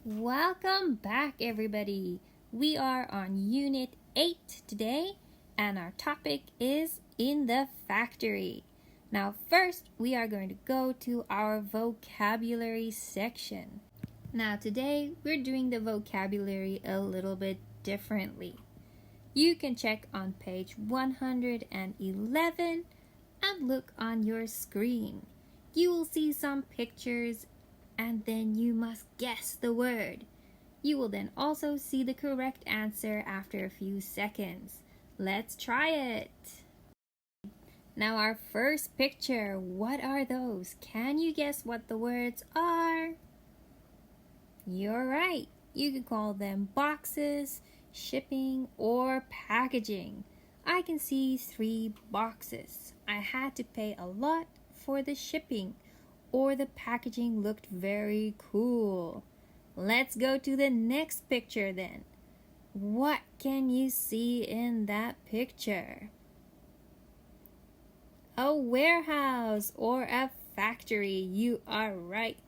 Welcome back, everybody. We are on Unit 8 today, and our topic is in the factory. Now, first, we are going to go to our vocabulary section. Now, today, we're doing the vocabulary a little bit differently. You can check on page 111 and look on your screen. You will see some pictures and then you must guess the word. You will then also see the correct answer after a few seconds. Let's try it. Now our first picture, what are those? Can you guess what the words are? You're right. You could call them boxes, shipping, or packaging. I can see 3 boxes. I had to pay a lot for the shipping, or the packaging looked very cool. Let's go to the next picture then. What can you see in that picture? A warehouse or a factory. You are right.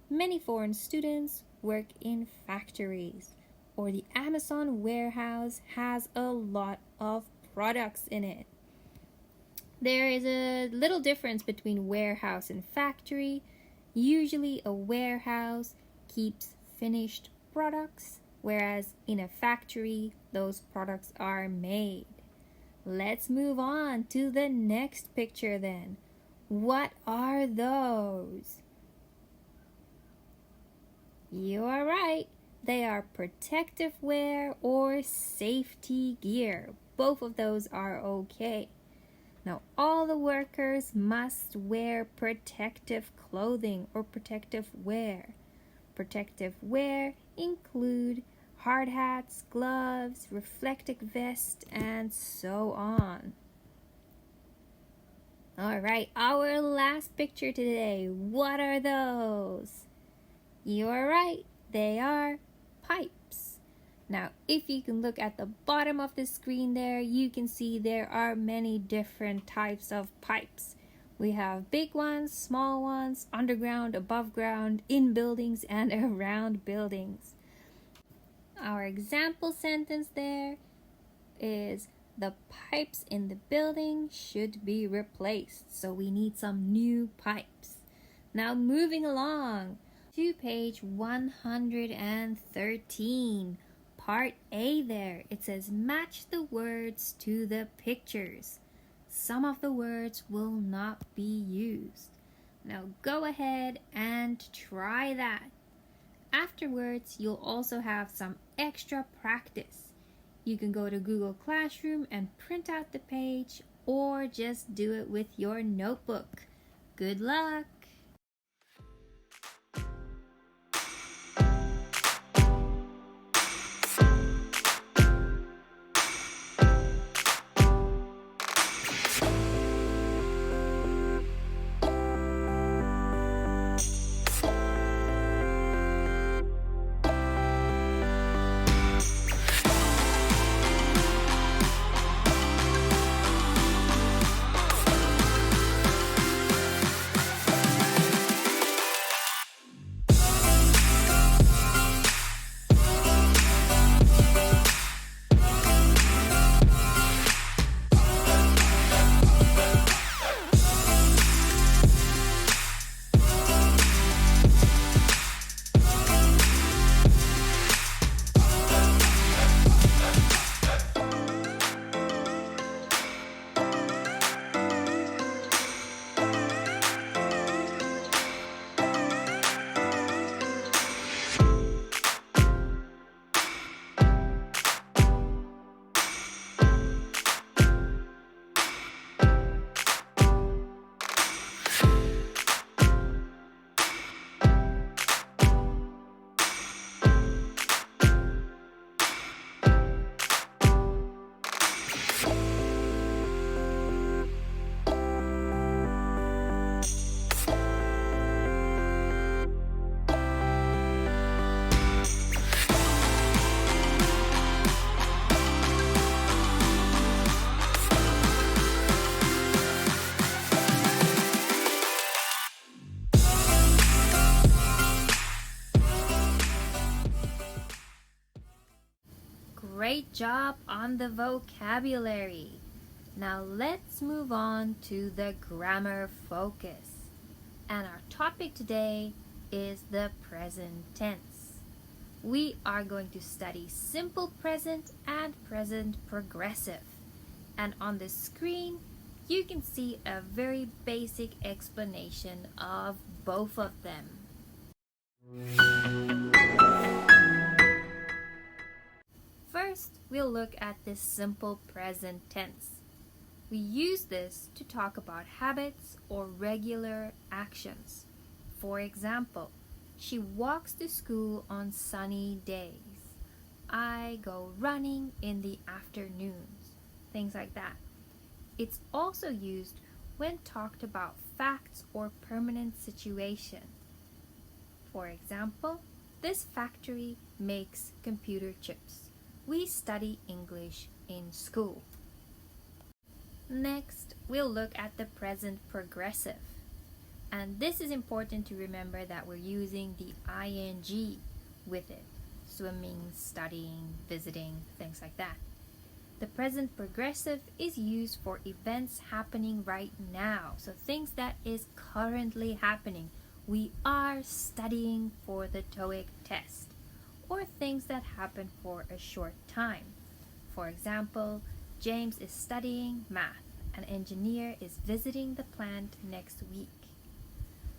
Many foreign students work in factories, or the Amazon warehouse has a lot of products in it. There is a little difference between warehouse and factory. Usually a warehouse keeps finished products, whereas in a factory, those products are made. Let's move on to the next picture then. What are those? You are right. They are protective wear or safety gear. Both of those are okay. Now, all the workers must wear protective clothing or protective wear. Protective wear include hard hats, gloves, reflective vests, and so on. All right, our last picture today. What are those? You are right. They are pipes. Now, if you can look at the bottom of the screen there, you can see there are many different types of pipes. We have big ones, small ones, underground, above ground, in buildings, and around buildings. Our example sentence there is the pipes in the building should be replaced. So we need some new pipes. Now moving along to page 113. Part A there, it says match the words to the pictures. Some of the words will not be used. Now go ahead and try that. Afterwards, you'll also have some extra practice. You can go to Google Classroom and print out the page, or just do it with your notebook. Good luck! Great job on the vocabulary. Now let's move on to the grammar focus. And our topic today is the present tense. We are going to study simple present and present progressive. And on the screen, you can see a very basic explanation of both of them. First, we'll look at this simple present tense. We use this to talk about habits or regular actions. For example, she walks to school on sunny days. I go running in the afternoons. Things like that. It's also used when talked about facts or permanent situation. For example, this factory makes computer chips. We study English in school. Next, we'll look at the present progressive. And this is important to remember that we're using the ing with it. Swimming, studying, visiting, things like that. The present progressive is used for events happening right now. So things that is currently happening. We are studying for the TOEIC test. Or things that happen for a short time. For example, James is studying math. An engineer is visiting the plant next week.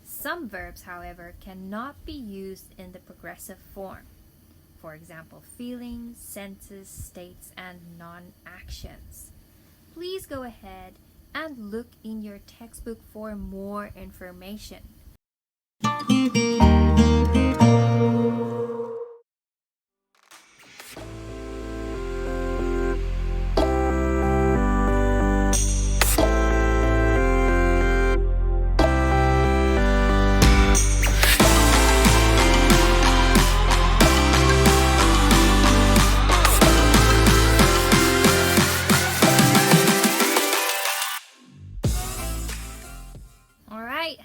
Some verbs, however, cannot be used in the progressive form. For example, feelings, senses, states, and non-actions. Please go ahead and look in your textbook for more information.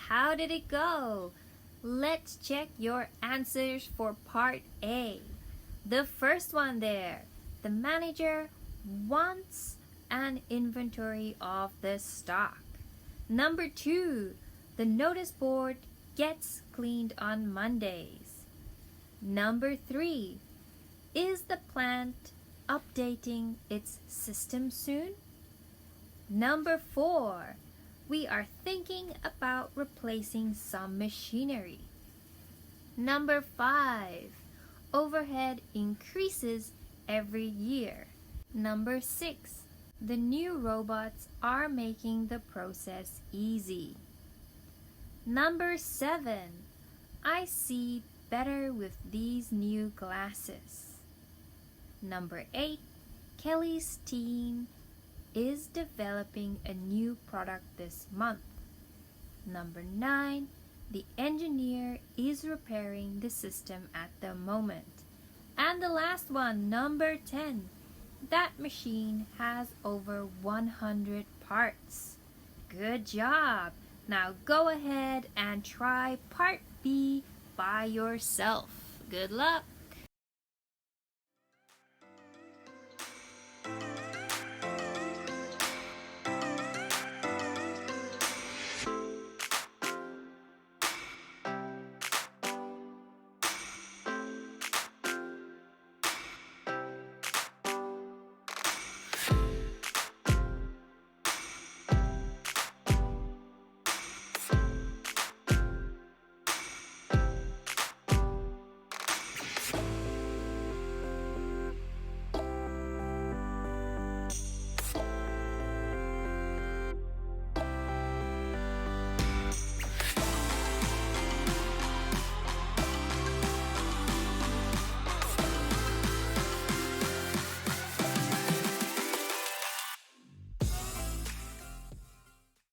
How did it go? Let's check your answers for part A. The first one there. The manager wants an inventory of the stock. Number 2. The notice board gets cleaned on Mondays. Number 3. Is the plant updating its system soon? Number 4. We are thinking about replacing some machinery. Number 5. Overhead increases every year. Number 6. The new robots are making the process easy. Number 7. I see better with these new glasses. Number 8. Kelly's team is developing a new product this month. Number 9. The engineer is repairing the system at the moment. And the last one, number 10. That machine has over 100 parts. Good job! Now go ahead and try part B by yourself. Good luck!